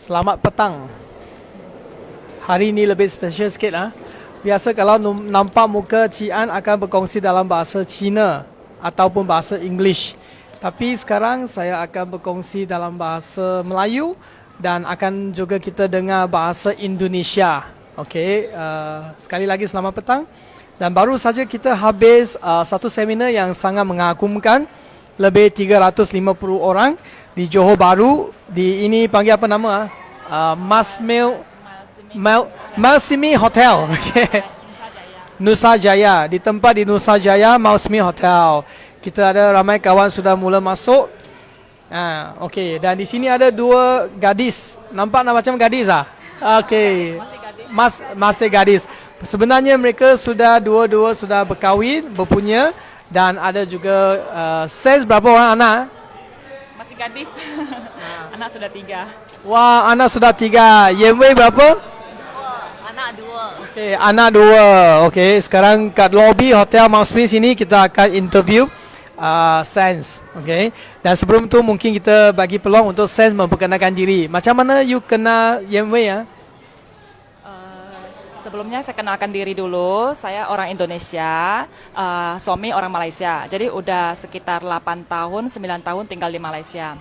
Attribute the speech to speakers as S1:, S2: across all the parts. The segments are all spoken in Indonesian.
S1: Selamat petang. Hari ini lebih spesial sikit lah. Biasa kalau nampak muka Cik An akan berkongsi dalam bahasa Cina ataupun bahasa English. Tapi sekarang saya akan berkongsi dalam bahasa Melayu dan akan juga kita dengar bahasa Indonesia. Okey, sekali lagi selamat petang. Dan baru saja kita habis satu seminar yang sangat mengagumkan. Lebih 350 orang di Johor Bahru. Di ini panggil apa nama? Mausimi Hotel. Okay. Nusa Jaya. Di tempat di Nusa Jaya, Mausimi Hotel. Kita ada ramai kawan sudah mula masuk. Okey. Dan di sini ada dua gadis. Nampak macam gadis ah? Okey. Masih gadis. Sebenarnya mereka sudah dua-dua sudah berkahwin, berpunya. Dan ada juga Sens berapa orang anak?
S2: Masih gadis. Anak sudah 3.
S1: Wah, anak sudah 3. Yenwei berapa?
S3: 2. Anak 2.
S1: Okey, anak 2. Okey, sekarang kat lobby Hotel Mausmi sini kita akan interview Sens. Okey. Dan sebelum tu mungkin kita bagi peluang untuk Sens memperkenalkan diri. Macam mana you kenal Yenwei ah?
S2: Sebelumnya saya kenalkan diri dulu. Saya orang Indonesia, suami orang Malaysia. Jadi udah sekitar 8 tahun, 9 tahun tinggal di Malaysia.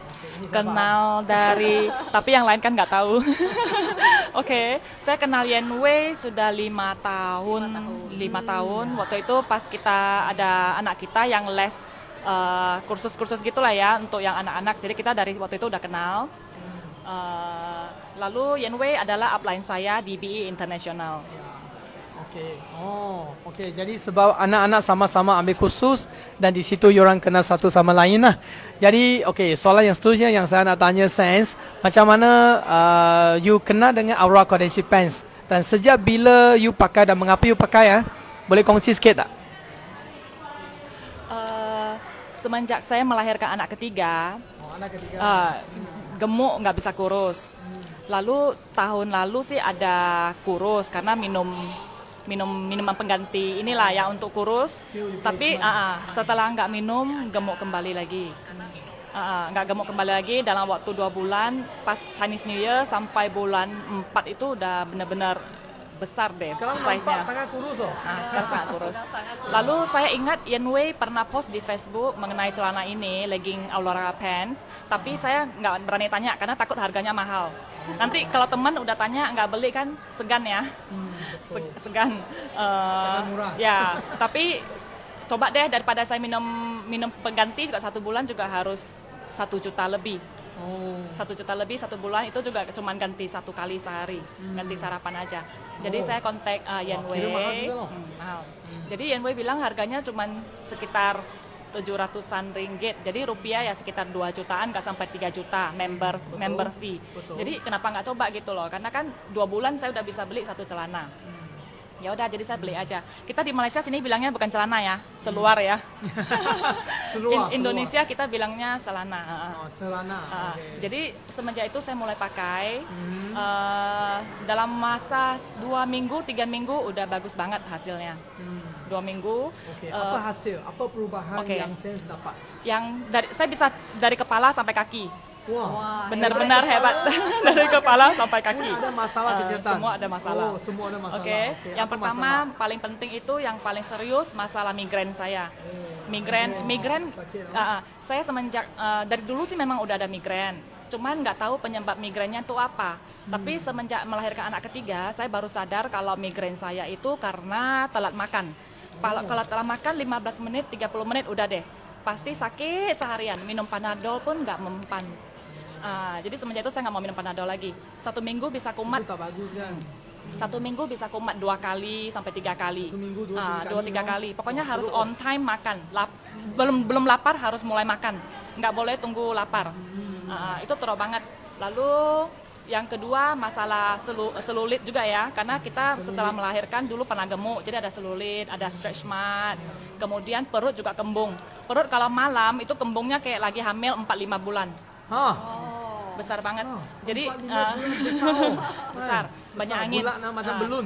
S2: Kenal dari, tapi yang lain kan nggak tahu. Oke, saya kenal Yenwei sudah 5 tahun. 5 tahun. Waktu itu pas kita ada anak kita yang les kursus-kursus gitulah ya untuk yang anak-anak. Jadi kita dari waktu itu udah kenal. Lalu Yenwei adalah upline saya di BE International.
S1: Okey. Okey. Jadi sebab anak-anak sama-sama ambil kursus dan di situ orang kenal satu sama lain lah. Jadi okey, soalan yang seterusnya yang saya nak tanya Sens, macam mana you kenal dengan Aura Caudacy Pants dan sejak bila you pakai dan mengapa you pakai Boleh kongsi sikit tak?
S2: Semenjak saya melahirkan anak ketiga. Gemuk nggak bisa kurus. Lalu tahun lalu sih ada kurus karena minuman pengganti inilah ya untuk kurus. Tapi setelah nggak minum gemuk kembali lagi. Nggak gemuk kembali lagi dalam waktu 2 bulan. Pas Chinese New Year sampai bulan 4 itu udah benar-benar besar deh size-nya.
S1: Sangat kurus
S2: Sangat kurus. Lalu saya ingat Yenwei pernah post di Facebook mengenai celana ini, legging Aurora Pants. Tapi saya nggak berani tanya karena takut harganya mahal. Nanti kalau teman udah tanya nggak beli kan segan ya. Segan.
S1: Murah.
S2: Ya, tapi coba deh daripada saya minum pengganti juga 1 bulan juga harus 1 juta lebih. 1 juta lebih 1 bulan itu juga cuma ganti 1 kali sehari, ganti sarapan aja. Jadi saya kontak Yenwei. Mahal. Jadi Yenwei bilang harganya cuma sekitar 700-an ringgit. Jadi rupiah ya sekitar 2 jutaan, nggak sampai 3 juta member fee.
S1: Betul.
S2: Jadi kenapa nggak coba gitu loh? Karena kan 2 bulan saya udah bisa beli 1 celana. Ya udah, jadi saya beli aja. Kita di Malaysia sini bilangnya bukan celana ya, seluar ya. Indonesia kita bilangnya celana.
S1: Celana. Okay.
S2: Jadi semenjak itu saya mulai pakai. Dalam masa 2 minggu, 3 minggu udah bagus banget hasilnya. 2 minggu.
S1: Okay. Apa hasil? Apa perubahan yang Sens dapat?
S2: Saya bisa dari kepala sampai kaki.
S1: Wah,
S2: benar-benar hebat. Dari kepala sampai kaki.
S1: Ada masalah kesehatan.
S2: Semua ada masalah.
S1: Semua ada masalah.
S2: Oke. Yang pertama paling penting itu yang paling serius masalah migrain saya. Migrain. Saya semenjak dari dulu sih memang udah ada migrain. Cuman nggak tahu penyebab migrainnya itu apa. Tapi semenjak melahirkan anak ketiga, saya baru sadar kalau migrain saya itu karena telat makan. Kalau telat makan 15 menit, 30 menit udah deh. Pasti sakit seharian. Minum Panadol pun nggak mempan. Jadi semenjak itu saya nggak mau minum Panadol lagi. 1 minggu bisa kumat.
S1: Itu tak bagus kan?
S2: 1 minggu bisa kumat 2 kali sampai 3 kali.
S1: 1 minggu
S2: 2-3 kali. Pokoknya harus on time makan. Belum lapar harus mulai makan. Nggak boleh tunggu lapar. Itu teruk banget. Lalu yang kedua masalah selulit juga ya, karena kita setelah melahirkan dulu pernah gemuk, jadi ada selulit, ada stretch mark, kemudian perut juga kembung. Perut kalau malam itu kembungnya kayak lagi hamil 4-5 bulan. Besar banget. Jadi besar, banyak angin.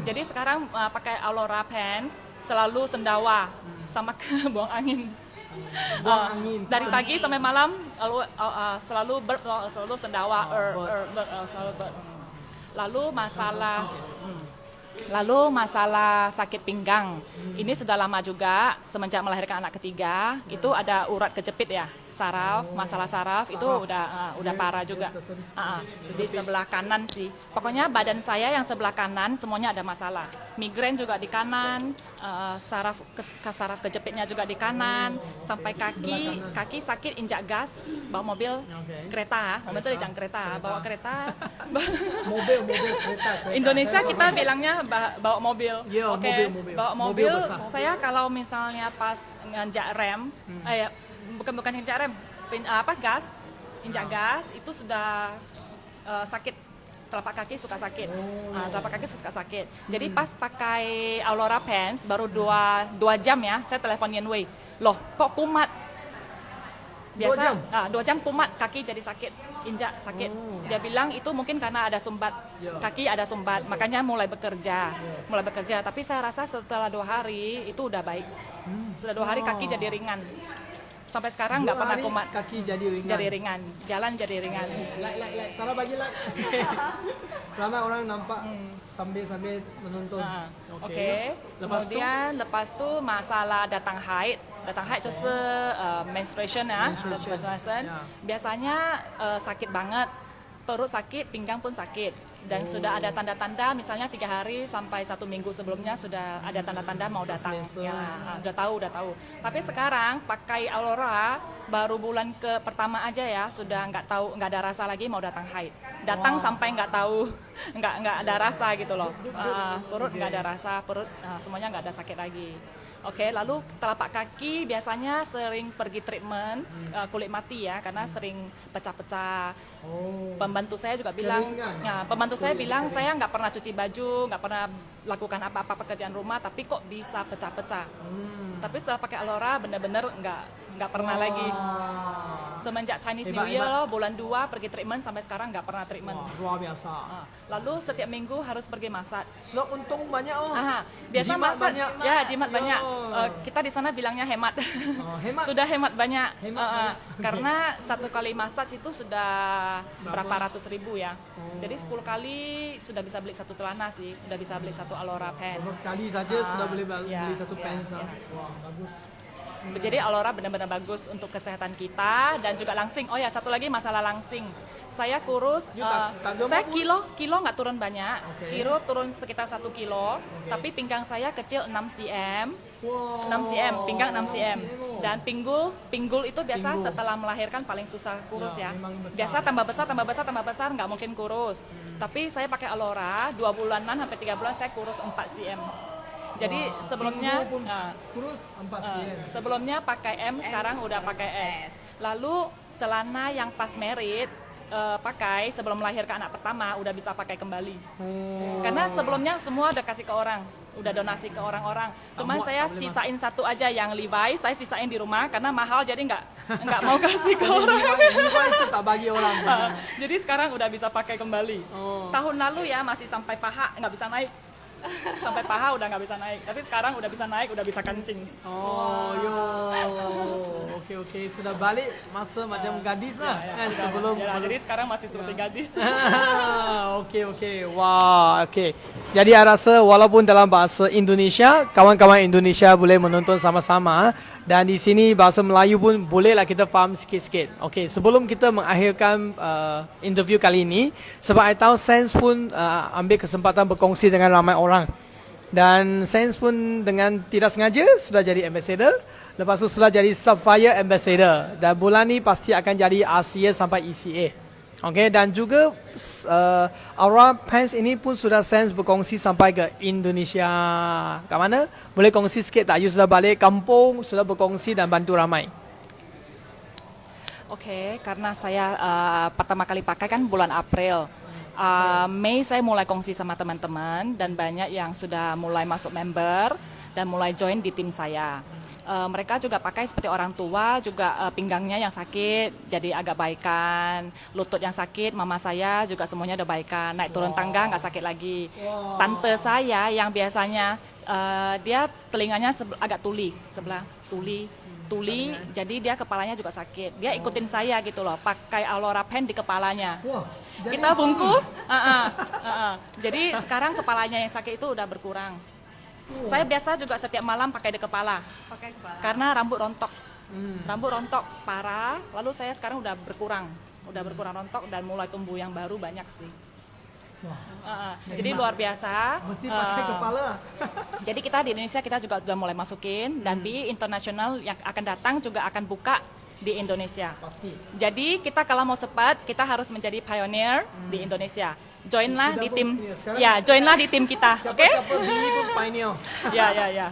S2: Jadi sekarang pakai Aurora Pants selalu sendawa sama buang angin.
S1: Buang angin.
S2: Dari pagi sampai malam selalu sendawa, selalu Lalu masalah sakit pinggang, ini sudah lama juga semenjak melahirkan anak ketiga, itu ada urat kejepit ya, masalah saraf itu udah parah juga. Di sebelah kanan sih, pokoknya badan saya yang sebelah kanan semuanya ada masalah. Migrain juga di kanan, saraf kejepitnya juga di kanan, sampai kaki sakit injak gas, bawa mobil kereta, bawa kereta.
S1: Mobil kereta.
S2: Indonesia kita bilangnya bawa mobil.
S1: Iya,
S2: Oke,
S1: mobil.
S2: bawa
S1: Mobil
S2: mobil.
S1: besar.
S2: Saya kalau misalnya pas nginjak rem, bukan injak rem, gas, injak gas itu sudah sakit. Telapak kaki suka sakit. Jadi pas pakai Aurora Pants baru 2 jam ya, saya telepon Yenwei. Loh, kok kumat? Biasa 2 jam kumat, kaki jadi sakit, injak sakit. Dia bilang itu mungkin karena ada sumbat, kaki ada sumbat, makanya mulai bekerja. Tapi saya rasa setelah 2 hari itu udah baik. Setelah 2 hari kaki jadi ringan. Sampai sekarang nggak pernah kumat.
S1: Kaki jadi ringan.
S2: Jalan jadi ringan.
S1: Like. Taruh bagi like. Ramai orang nampak sambil menonton.
S2: Oke. Lepas itu masalah datang haid. Datang haid itu menstruation ya. Menstruation. Biasanya sakit banget. Perut sakit, pinggang pun sakit. Dan sudah ada tanda-tanda, misalnya 3 hari sampai 1 minggu sebelumnya sudah ada tanda-tanda mau datang. Ya, udah tahu. Tapi sekarang pakai Aurora baru bulan pertama aja ya, sudah nggak ada rasa lagi mau datang haid. Datang sampai nggak tahu, nggak ada rasa gitu loh. Perut nggak ada rasa, semuanya nggak ada sakit lagi. Oke, lalu telapak kaki biasanya sering pergi treatment kulit mati ya, karena sering pecah-pecah. Pembantu saya juga bilang, saya nggak pernah cuci baju, nggak pernah lakukan apa-apa pekerjaan rumah, tapi kok bisa pecah-pecah. Tapi setelah pakai Aurora bener-bener nggak pernah lagi. Semenjak Chinese New Year loh, bulan 2 pergi treatment sampai sekarang nggak pernah treatment.
S1: Luar biasa.
S2: Lalu setiap minggu harus pergi massage.
S1: Sudah untung banyak
S2: Biasa
S1: jimat
S2: massage,
S1: banyak.
S2: ya jimat banyak. Kita di sana bilangnya hemat.
S1: Hemat.
S2: Sudah hemat banyak.
S1: Banyak.
S2: Karena 1 kali massage itu sudah berapa ratus ribu ya. Jadi 10 kali sudah bisa beli 1 celana sih, sudah bisa beli 1 Aurora pants.
S1: Sekali saja sudah boleh beli 1 pants. Wah, bagus.
S2: Jadi Aurora benar-benar bagus untuk kesehatan kita dan juga langsing. Oh ya, satu lagi masalah langsing. Saya kurus, saya kilo nggak turun banyak, kilo turun sekitar 1 kilo, tapi pinggang saya kecil 6 cm, 6 cm, pinggang 6 cm, dan pinggul itu biasa setelah melahirkan paling susah kurus ya. Biasa tambah besar, nggak mungkin kurus. Tapi saya pakai Aurora, 2 bulanan sampai 3 bulan saya kurus 4 cm. Jadi sebelumnya pakai M, sekarang udah pakai S. Lalu celana yang pas merit pakai sebelum melahirkan anak pertama udah bisa pakai kembali. Karena sebelumnya semua udah kasih ke orang, udah donasi ke orang-orang. Cuma saya sisain 1 aja yang Levi's, saya sisain di rumah karena mahal jadi nggak mau kasih ke orang.
S1: Levi's itu tak bagi orang.
S2: Jadi sekarang udah bisa pakai kembali. Tahun lalu ya masih sampai paha nggak bisa naik. Sampai paha udah nggak bisa naik, tapi sekarang udah bisa naik, udah bisa kencing.
S1: Oke, sudah balik masa macam gadis lah kan sebelum.
S2: Jadi sekarang masih seperti gadis.
S1: Oke. Wah, oke. Jadi saya rasa walaupun dalam bahasa Indonesia, kawan-kawan Indonesia boleh menonton sama-sama, dan di sini bahasa Melayu pun bolehlah kita faham sikit-sikit. Oke, sebelum kita mengakhirkan interview kali ini, sebab saya tahu Sense pun ambil kesempatan berkongsi dengan ramai orang. Dan Sense pun dengan tidak sengaja sudah jadi ambassador, lepas tu sudah jadi Sapphire Ambassador, dan bulan ni pasti akan jadi RCA sampai ECA. Okay, dan juga Aurora Pants ini pun sudah Sense berkongsi sampai ke Indonesia. Kat mana? Boleh kongsi sikit tak? You sudah balik kampung, sudah berkongsi dan bantu ramai.
S2: Oke, karena saya pertama kali pakai kan bulan April. Mei saya mulai kongsi sama teman-teman dan banyak yang sudah mulai masuk member dan mulai join di tim saya. Mereka juga pakai seperti orang tua, juga pinggangnya yang sakit jadi agak baikan, lutut yang sakit, mama saya juga semuanya udah baikan, naik turun tangga nggak sakit lagi. Tante saya yang biasanya dia telinganya agak tuli, sebelah tuli, tuli, jadi dia kepalanya juga sakit. Dia ikutin saya gitu loh, pakai Alora Pen di kepalanya.
S1: Wah, jadi
S2: Kita bungkus, jadi sekarang kepalanya yang sakit itu udah berkurang. Saya biasa juga setiap malam pakai di kepala,
S3: Pakai kepala.
S2: karena rambut rontok. Rambut rontok parah, lalu saya sekarang udah berkurang rontok dan mulai tumbuh yang baru banyak sih. Jadi luar biasa.
S1: mesti pakai kepala.
S2: Jadi kita di Indonesia kita juga sudah mulai masukin dan BI International yang akan datang juga akan buka di Indonesia.
S1: Pasti.
S2: Jadi kita kalau mau cepat kita harus menjadi pioneer di Indonesia. Joinlah
S1: Sudah
S2: di
S1: pun
S2: tim,
S1: punya. Sekarang
S2: joinlah di tim kita, oke?
S1: Siapa-siapa BI pun pioneer.
S2: Ya,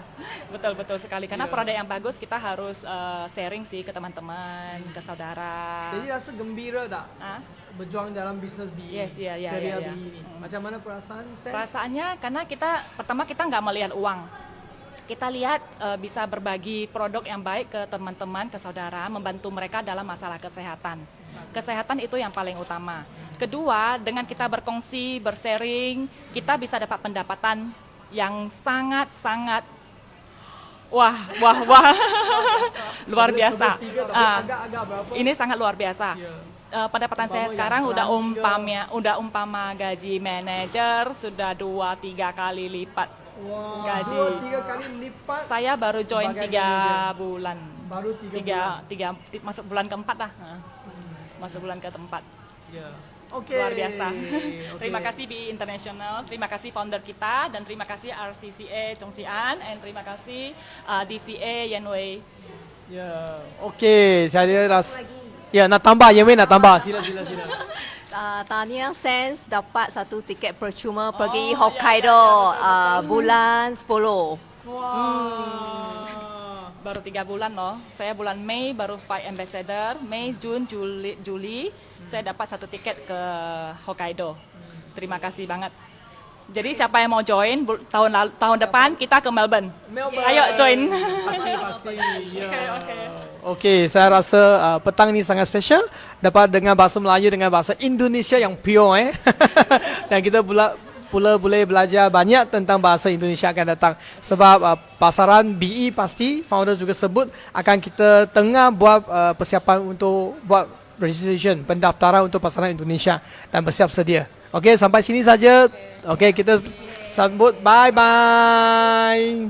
S2: betul sekali. Karena produk yang bagus kita harus sharing sih ke teman-teman, ke saudara.
S1: Jadi rasa gembira tak
S2: Ah?
S1: berjuang dalam bisnes BI?
S2: Yes, ya.
S1: Career BI ini. Macam mana perasaan?
S2: Perasaannya karena pertama kita nggak melihat uang. Kita lihat bisa berbagi produk yang baik ke teman-teman, ke saudara, membantu mereka dalam masalah kesehatan. Kesehatan itu yang paling utama. Kedua, dengan kita berkongsi, bersharing, kita bisa dapat pendapatan yang sangat-sangat wah, luar biasa.
S1: Agak-agak berapa?
S2: Ini sangat luar biasa. Pendapatan saya
S1: Umpama
S2: sekarang
S1: yang
S2: udah umpama gaji manajer sudah 2-3 kali lipat.
S1: Wah,
S2: gaji.
S1: 2-3 kali lipat.
S2: Saya baru join
S1: Sebagai
S2: 3
S1: manajer.
S2: bulan.
S1: Baru 3 bulan.
S2: Masuk bulan keempat lah. Masuk bulan keempat.
S1: Ya. Oke.
S2: Luar biasa.
S1: Oke.
S2: Terima kasih BI International, terima kasih founder kita, dan terima kasih RCCA Chong Sian, and terima kasih DCA Yanwei.
S1: Ya. Oke, saya rasa. Ya, nak tambah, Yanwei nak tambah. Sila.
S3: Tania Sense dapat 1 tiket percuma pergi Hokkaido bulan 10.
S1: Wah.
S2: Baru 3 bulan loh. Saya bulan Mei baru Fight Ambassador. Mei, Jun, Juli saya dapat 1 tiket ke Hokkaido. Terima kasih banget. Jadi siapa yang mau join tahun depan kita ke Melbourne. Ayo join.
S1: Pasti. Ya.
S2: Oke.
S1: Oke, saya rasa petang ini sangat spesial. Dapat dengar bahasa Melayu dengan bahasa Indonesia yang pure. Dan kita pula boleh belajar banyak tentang bahasa Indonesia akan datang. Sebab pasaran BI pasti founder juga sebut akan kita tengah buat persiapan untuk buat registration, pendaftaran untuk pasaran Indonesia dan bersiap sedia. Okey, sampai sini saja. Okey, kita sambut bye-bye.